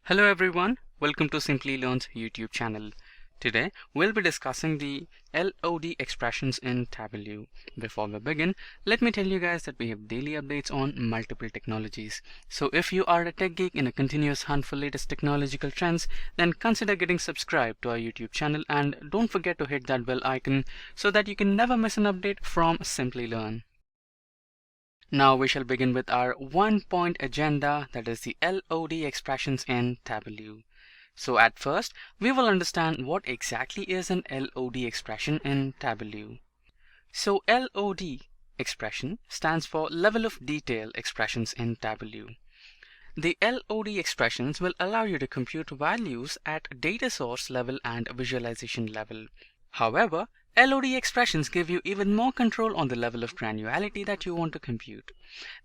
Hello everyone, welcome to Simplilearn's YouTube channel. Today we'll be discussing the LOD expressions in Tableau. Before we begin, let me tell you guys that we have daily updates on multiple technologies. So if you are a tech geek in a continuous hunt for latest technological trends, then consider getting subscribed to our YouTube channel and don't forget to hit that bell icon so that you can never miss an update from Simplilearn. Now we shall begin with our one-point agenda, that is the LOD expressions in Tableau. So at first, we will understand what exactly is an LOD expression in Tableau. So LOD expression stands for level of detail expressions in Tableau. The LOD expressions will allow you to compute values at data source level and visualization level. However, LOD expressions give you even more control on the level of granularity that you want to compute.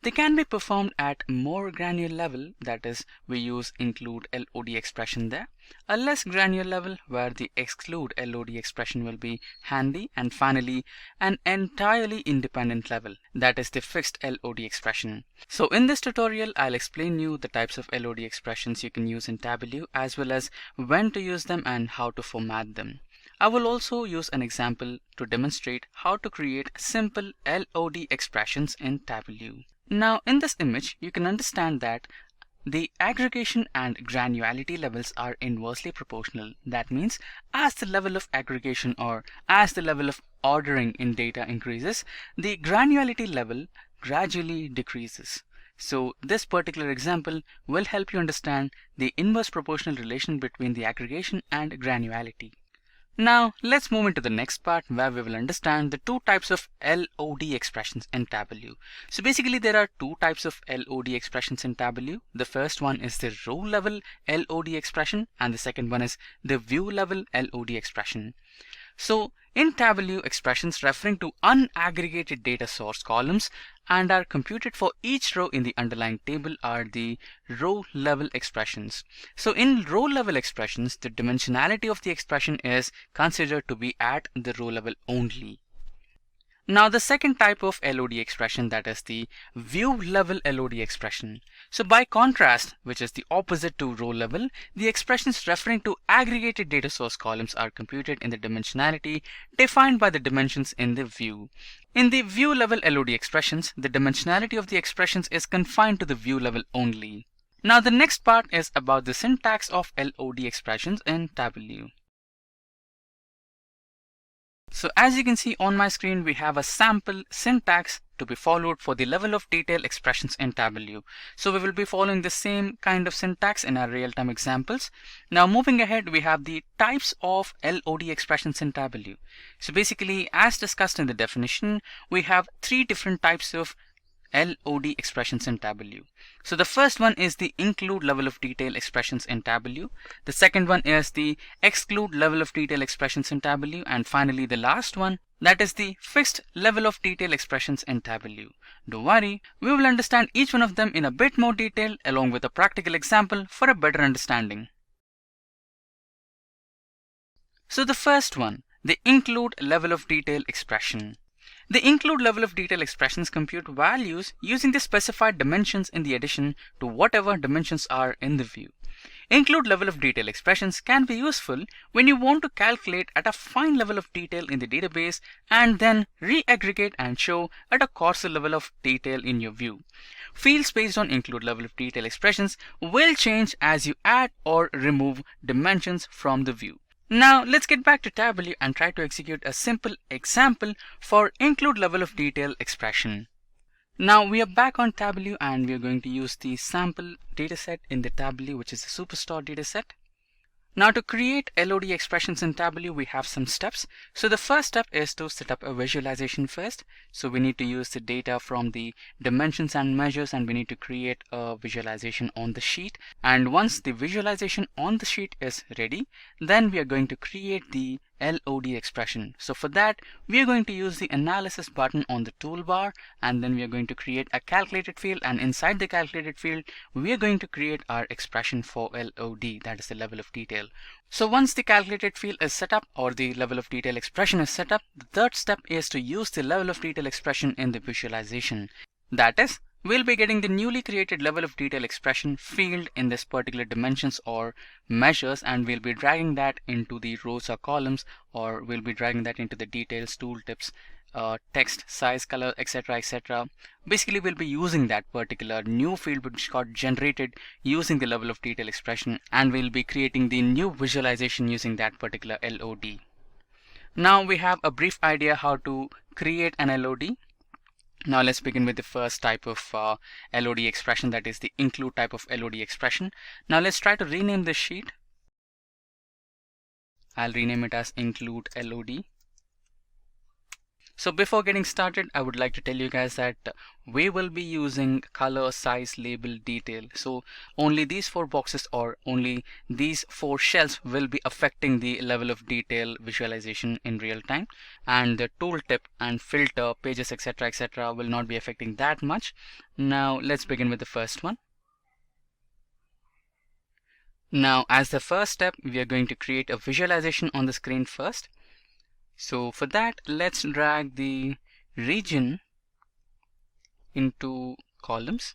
They can be performed at more granular level, that is, we use include LOD expression there, a less granular level where the exclude LOD expression will be handy, and finally an entirely independent level, that is the fixed LOD expression. So in this tutorial, I'll explain you the types of LOD expressions you can use in Tableau, as well as when to use them and how to format them. I will also use an example to demonstrate how to create simple LOD expressions in Tableau. Now in this image, you can understand that the aggregation and granularity levels are inversely proportional. That means as the level of aggregation or as the level of ordering in data increases, the granularity level gradually decreases. So this particular example will help you understand the inverse proportional relation between the aggregation and granularity. Now let's move into the next part where we will understand the two types of LOD expressions in Tableau. So basically there are two types of LOD expressions in Tableau. The first one is the row level LOD expression and the second one is the view level LOD expression. So in Tableau, expressions referring to unaggregated data source columns and are computed for each row in the underlying table are the row level expressions. So in row level expressions, the dimensionality of the expression is considered to be at the row level only. Now the second type of LOD expression, that is the view level LOD expression. So by contrast, which is the opposite to row level, the expressions referring to aggregated data source columns are computed in the dimensionality defined by the dimensions in the view. In the view level LOD expressions, the dimensionality of the expressions is confined to the view level only. Now the next part is about the syntax of LOD expressions in Tableau. So as you can see on my screen, we have a sample syntax to be followed for the level of detail expressions in Tableau. So we will be following the same kind of syntax in our real-time examples. Now moving ahead, we have the types of LOD expressions in Tableau. So basically, as discussed in the definition, we have three different types of LOD expressions in Tableau. So the first one is the include level of detail expressions in Tableau. The second one is the exclude level of detail expressions in Tableau. And finally the last one, that is the fixed level of detail expressions in Tableau. Don't worry, we will understand each one of them in a bit more detail along with a practical example for a better understanding. So the first one, the include level of detail expression. The include level of detail expressions compute values using the specified dimensions in the addition to whatever dimensions are in the view. Include level of detail expressions can be useful when you want to calculate at a fine level of detail in the database and then re-aggregate and show at a coarser level of detail in your view. Fields based on include level of detail expressions will change as you add or remove dimensions from the view. Now let's get back to Tableau and try to execute a simple example for include level of detail expression. Now we are back on Tableau and we are going to use the sample dataset in the Tableau, which is the Superstar dataset. Now to create LOD expressions in Tableau, we have some steps. So the first step is to set up a visualization first. So we need to use the data from the dimensions and measures, and we need to create a visualization on the sheet. And once the visualization on the sheet is ready, then we are going to create the LOD expression. So for that, we are going to use the analysis button on the toolbar, and then we are going to create a calculated field, and inside the calculated field, we are going to create our expression for LOD, that is the level of detail. So once the calculated field is set up, or the level of detail expression is set up, the third step is to use the level of detail expression in the visualization. That is, we'll be getting the newly created level of detail expression field in this particular dimensions or measures, and we'll be dragging that into the rows or columns, or we'll be dragging that into the details, tooltips, text, size, color, etc, etc. Basically, we'll be using that particular new field which got generated using the level of detail expression, and we'll be creating the new visualization using that particular LOD. Now we have a brief idea how to create an LOD. Now let's begin with the first type of LOD expression, that is the include type of LOD expression. Now let's try to rename this sheet. I'll rename it as include LOD. So before getting started, I would like to tell you guys that we will be using color, size, label, detail. So only these 4 boxes or only these 4 shells will be affecting the level of detail visualization in real time, and the tooltip and filter, pages, etc, etc will not be affecting that much. Now let's begin with the first one. Now as the first step, we are going to create a visualization on the screen first. So for that, let's drag the region into columns.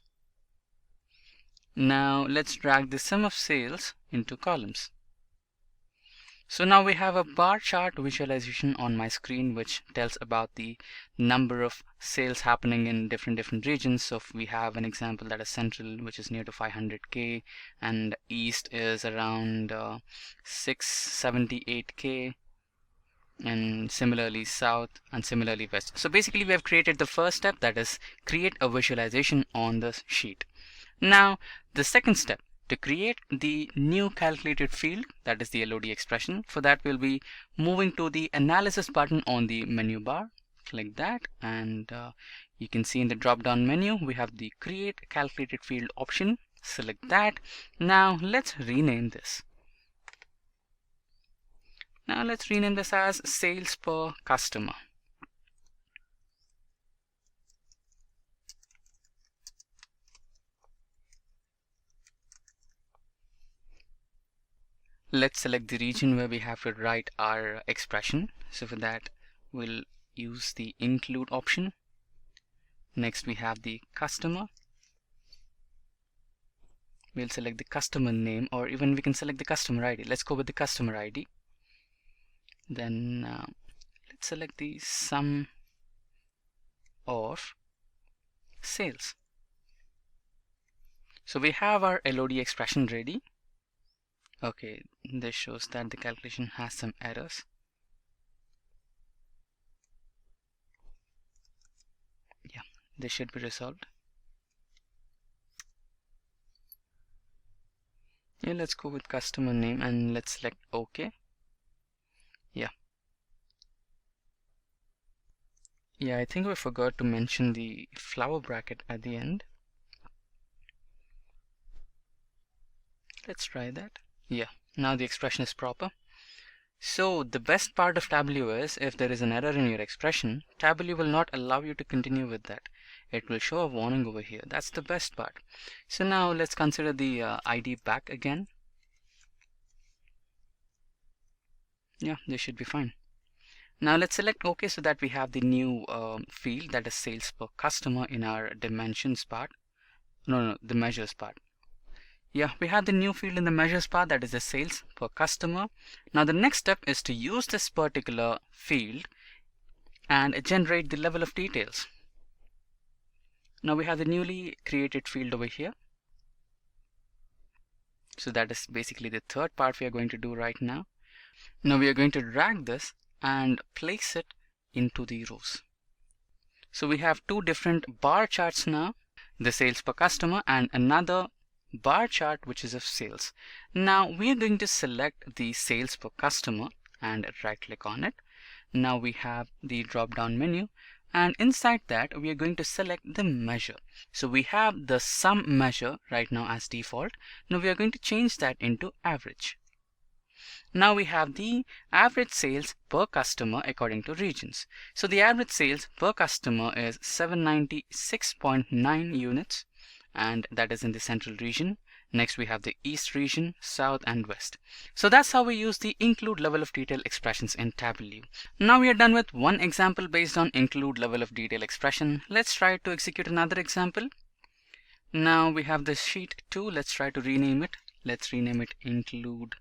Now let's drag the sum of sales into columns. So now we have a bar chart visualization on my screen which tells about the number of sales happening in different regions. So if we have an example that is central, which is near to 500k, and east is around 678k, and similarly south, and similarly west. So basically we have created the first step, that is create a visualization on the sheet. Now the second step, to create the new calculated field, that is the LOD expression. For that we'll be moving to the analysis button on the menu bar. Click that, and you can see in the drop down menu we have the create calculated field option. Select that. Now let's rename this. Now let's rename this as sales per customer. Let's select the region where we have to write our expression. So for that, we'll use the include option. Next we have the customer. We'll select the customer name, or even we can select the customer ID. Let's go with the customer ID. Then let's select the sum of sales. So we have our LOD expression ready. Okay, this shows that the calculation has some errors. Yeah, this should be resolved. Yeah, let's go with customer name and let's select OK. Yeah, I think we forgot to mention the flower bracket at the end. Let's try that. Yeah, now the expression is proper. So the best part of Tableau is, if there is an error in your expression, Tableau will not allow you to continue with that. It will show a warning over here. That's the best part. So now let's consider the ID back again. Yeah, this should be fine. Now let's select OK so that we have the new field, that is sales per customer, in our dimensions part. No, the measures part. Yeah, we have the new field in the measures part, that is the sales per customer. Now the next step is to use this particular field and generate the level of details. Now we have the newly created field over here. So that is basically the third part we are going to do right now. Now we are going to drag this and place it into the rows. So we have 2 different bar charts now, the sales per customer and another bar chart which is of sales. Now we are going to select the sales per customer and right click on it. Now we have the drop down menu, and inside that we are going to select the measure. So we have the sum measure right now as default. Now we are going to change that into average. Now we have the average sales per customer according to regions. So the average sales per customer is 796.9 units, and that is in the central region. Next we have the east region, south and west. So that's how we use the include level of detail expressions in Tableau. Now we are done with one example based on include level of detail expression. Let's try to execute another example. Now we have the sheet 2. Let's try to rename it. Let's rename it include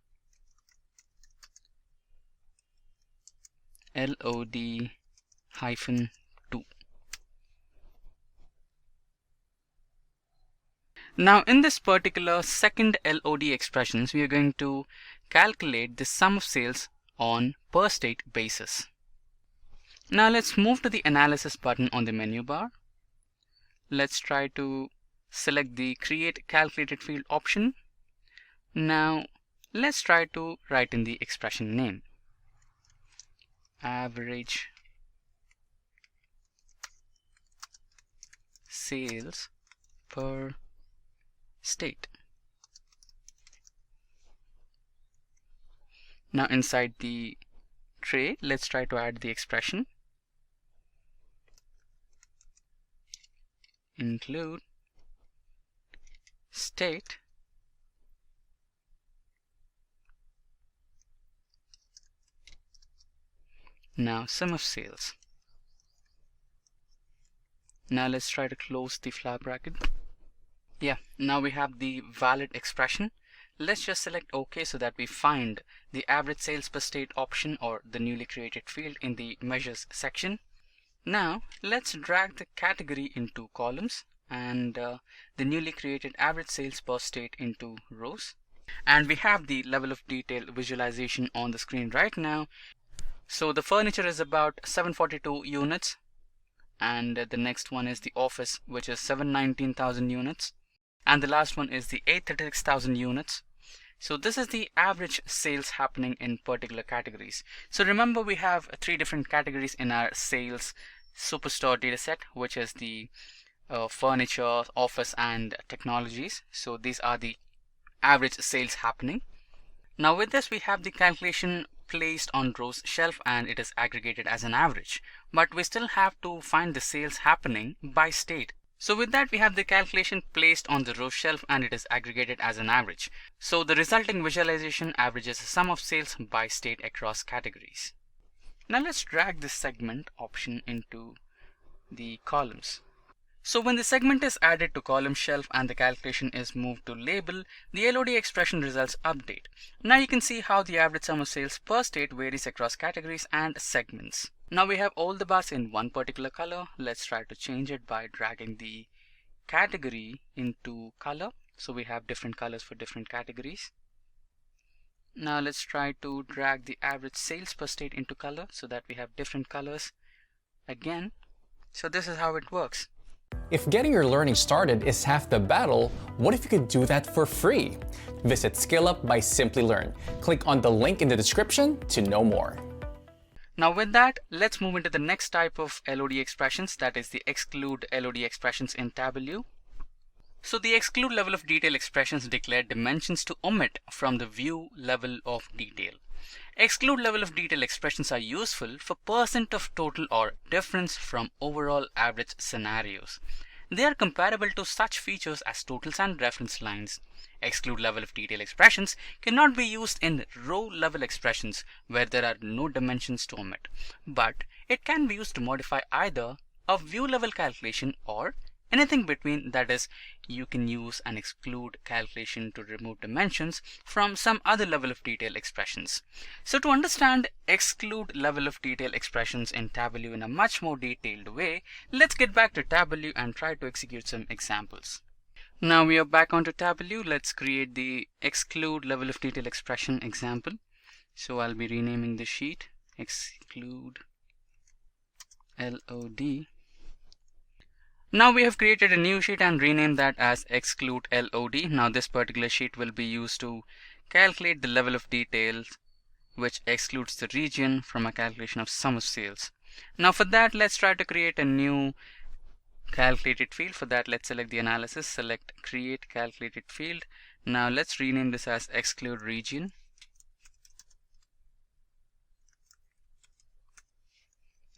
LOD -2. Now in this particular second LOD expressions, we are going to calculate the sum of sales on per state basis. Now let's move to the analysis button on the menu bar. Let's try to select the create calculated field option. Now let's try to write in the expression name. Average sales per state. Now inside the tray, let's try to add the expression include state now sum of sales. Now let's try to close the flat bracket. Yeah, now we have the valid expression. Let's just select OK so that we find the average sales per state option or the newly created field in the measures section. Now let's drag the category into columns and the newly created average sales per state into rows. And we have the level of detail visualization on the screen right now. So the furniture is about 742 units, and the next one is the office, which is 719,000 units, and the last one is the 836,000 units. So this is the average sales happening in particular categories. So remember, we have 3 different categories in our sales superstore dataset, which is the furniture, office and technologies. So these are the average sales happening. Now with this, we have the calculation placed on rows shelf and it is aggregated as an average, but we still have to find the sales happening by state. So with that, we have the calculation placed on the row shelf and it is aggregated as an average. So the resulting visualization averages the sum of sales by state across categories. Now let's drag this segment option into the columns. So when the segment is added to column shelf and the calculation is moved to label, the LOD expression results update. Now you can see how the average sum of sales per state varies across categories and segments. Now we have all the bars in one particular color. Let's try to change it by dragging the category into color. So we have different colors for different categories. Now let's try to drag the average sales per state into color so that we have different colors again. So this is how it works. If getting your learning started is half the battle, what if you could do that for free? Visit SkillUp by Simplilearn. Click on the link in the description to know more. Now with that, let's move into the next type of LOD expressions, that is the exclude LOD expressions in Tableau. So the exclude level of detail expressions declare dimensions to omit from the view level of detail. Exclude level of detail expressions are useful for percent of total or difference from overall average scenarios. They are comparable to such features as totals and reference lines. Exclude level of detail expressions cannot be used in row level expressions where there are no dimensions to omit, but it can be used to modify either a view level calculation or anything between. That is, you can use an exclude calculation to remove dimensions from some other level of detail expressions. So to understand exclude level of detail expressions in Tableau in a much more detailed way, let's get back to Tableau and try to execute some examples. Now we are back onto Tableau. Let's create the exclude level of detail expression example. So I'll be renaming the sheet exclude LOD. Now we have created a new sheet and renamed that as exclude LOD. Now this particular sheet will be used to calculate the level of details which excludes the region from a calculation of sum of sales. Now for that, let's try to create a new calculated field. For that, let's select the analysis, select create calculated field. Now let's rename this as exclude region.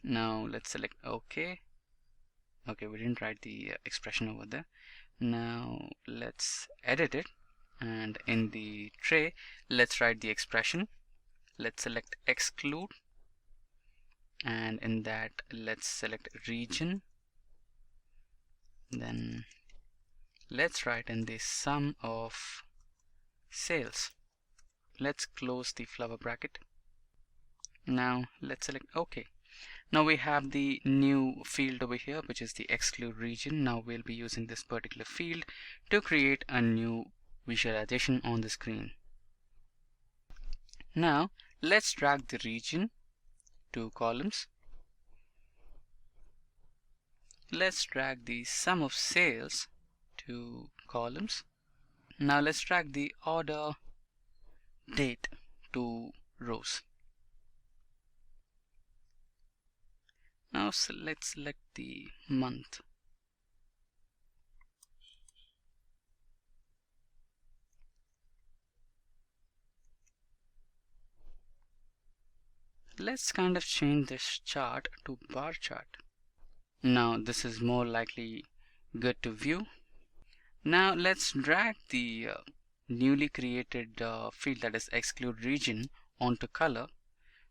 Now let's select OK. Okay, we didn't write the expression over there. Now let's edit it, and in the tray let's write the expression. Let's select exclude, and in that let's select region. Then let's write in the sum of sales. Let's close the flower bracket. Now let's select OK. Now we have the new field over here, which is the exclude region. Now we'll be using this particular field to create a new visualization on the screen. Now let's drag the region to columns. Let's drag the sum of sales to columns. Now let's drag the order date to rows. Now let's select the month. Let's kind of change this chart to bar chart. Now this is more likely good to view. Now let's drag the newly created field, that is exclude region, onto color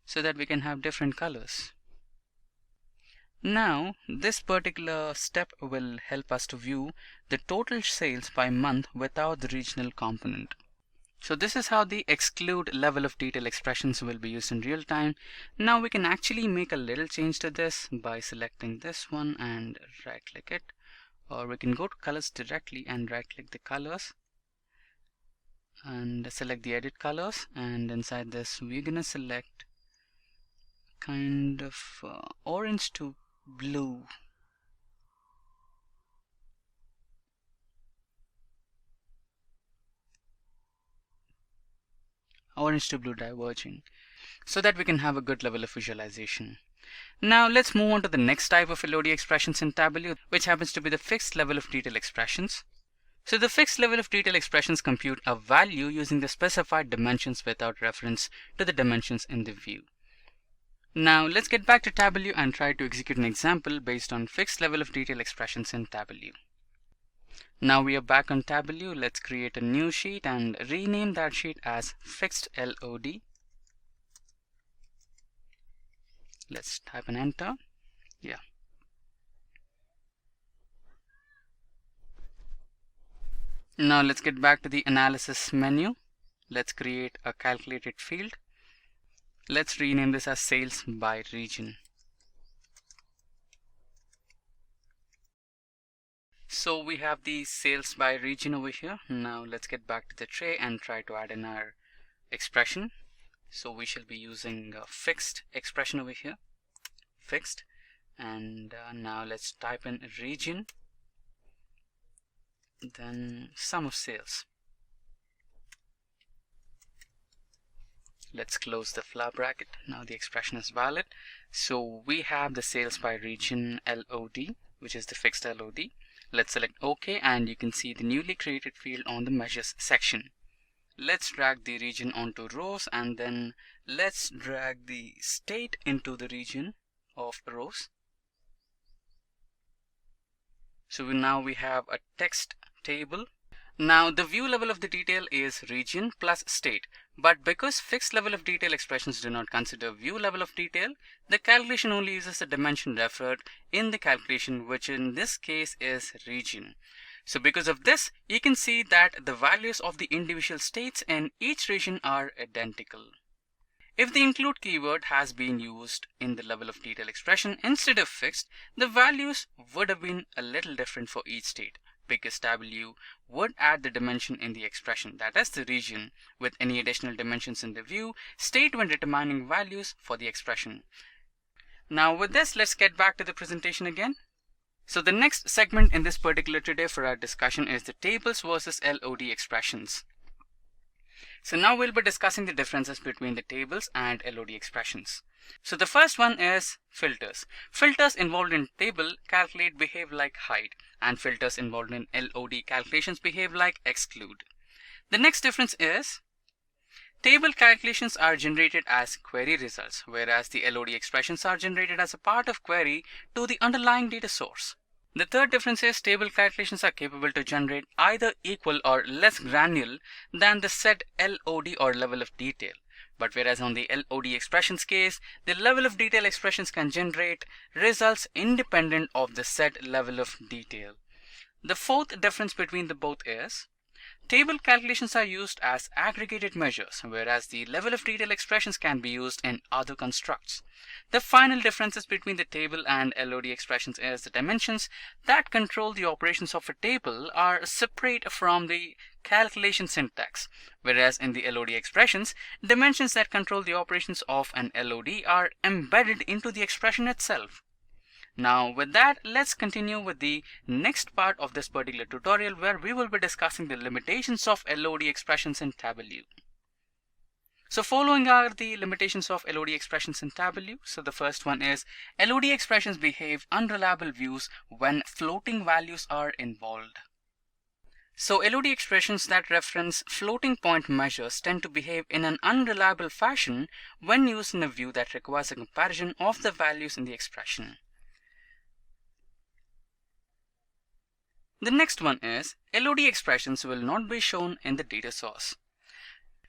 so that we can have different colors. Now this particular step will help us to view the total sales by month without the regional component. So this is how the exclude level of detail expressions will be used in real time. Now we can actually make a little change to this by selecting this one and right click it, or we can go to colors directly and right click the colors and select the edit colors, and inside this we're gonna select kind of orange to blue. Orange to blue diverging, so that we can have a good level of visualization. Now let's move on to the next type of LOD expressions in Tableau, which happens to be the fixed level of detail expressions. So the fixed level of detail expressions compute a value using the specified dimensions without reference to the dimensions in the view. Now let's get back to Tableau and try to execute an example based on fixed level of detail expressions in Tableau. Now we are back on Tableau. Let's create a new sheet and rename that sheet as fixed LOD. Let's type an enter. Yeah. Now let's get back to the analysis menu. Let's create a calculated field. Let's rename this as sales by region. So we have the sales by region over here. Now let's get back to the tray and try to add in our expression. So we shall be using a fixed expression over here, fixed, and now let's type in region, then sum of sales. Let's close the flower bracket. Now the expression is valid. So we have the sales by region LOD, which is the fixed LOD. Let's select OK, and you can see the newly created field on the measures section. Let's drag the region onto rows, and then let's drag the state into the region of rows. So now we have a text table. Now the view level of the detail is region plus state, but because fixed level of detail expressions do not consider view level of detail, the calculation only uses the dimension referred in the calculation, which in this case is region. So because of this, you can see that the values of the individual states in each region are identical. If the include keyword has been used in the level of detail expression instead of fixed, the values would have been a little different for each state, because Tableau would add the dimension in the expression, that is the region, with any additional dimensions in the view state when determining values for the expression. Now with this, let's get back to the presentation again. So the next segment in this particular today for our discussion is the tables versus LOD expressions. So now we'll be discussing the differences between the tables and LOD expressions. So the first one is filters. Filters involved in table calculate behave like hide, and filters involved in LOD calculations behave like exclude. The next difference is Table calculations are generated as query results, whereas the LOD expressions are generated as a part of query to the underlying data source. The third difference is table calculations are capable to generate either equal or less granular than the said LOD or level of detail. But whereas on the LOD expressions case, the level of detail expressions can generate results independent of the said level of detail. The fourth difference between the both is table calculations are used as aggregated measures, whereas the level of detail expressions can be used in other constructs. The final differences between the table and LOD expressions is the dimensions that control the operations of a table are separate from the calculation syntax, whereas in the LOD expressions, dimensions that control the operations of an LOD are embedded into the expression itself. Now with that, let's continue with the next part of this particular tutorial, where we will be discussing the limitations of LOD expressions in Tableau. So following are the limitations of LOD expressions in Tableau. So the first one is LOD expressions behave unreliable views when floating values are involved. So LOD expressions that reference floating point measures tend to behave in an unreliable fashion when used in a view that requires a comparison of the values in the expression. The next one is LOD expressions will not be shown in the data source.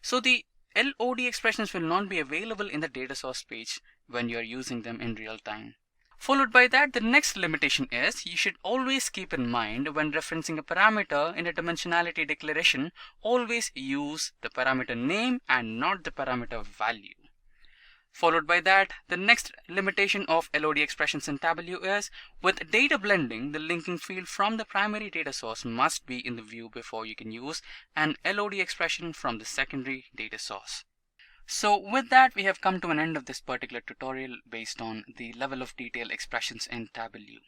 So the LOD expressions will not be available in the data source page when you are using them in real time. Followed by that, the next limitation is you should always keep in mind when referencing a parameter in a dimensionality declaration, always use the parameter name and not the parameter value. Followed by that, the next limitation of LOD expressions in Tableau is with data blending, the linking field from the primary data source must be in the view before you can use an LOD expression from the secondary data source. So with that, we have come to an end of this particular tutorial based on the level of detail expressions in Tableau.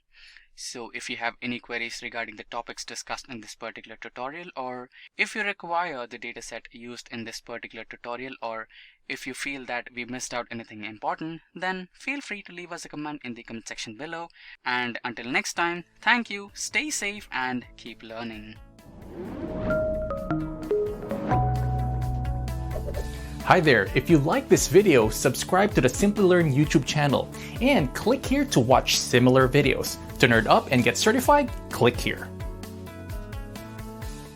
So if you have any queries regarding the topics discussed in this particular tutorial, or if you require the dataset used in this particular tutorial, or if you feel that we missed out anything important, then feel free to leave us a comment in the comment section below. And until next time, thank you, stay safe and keep learning. Hi there, if you like this video, subscribe to the Simplilearn YouTube channel and click here to watch similar videos. To nerd up and get certified, click here.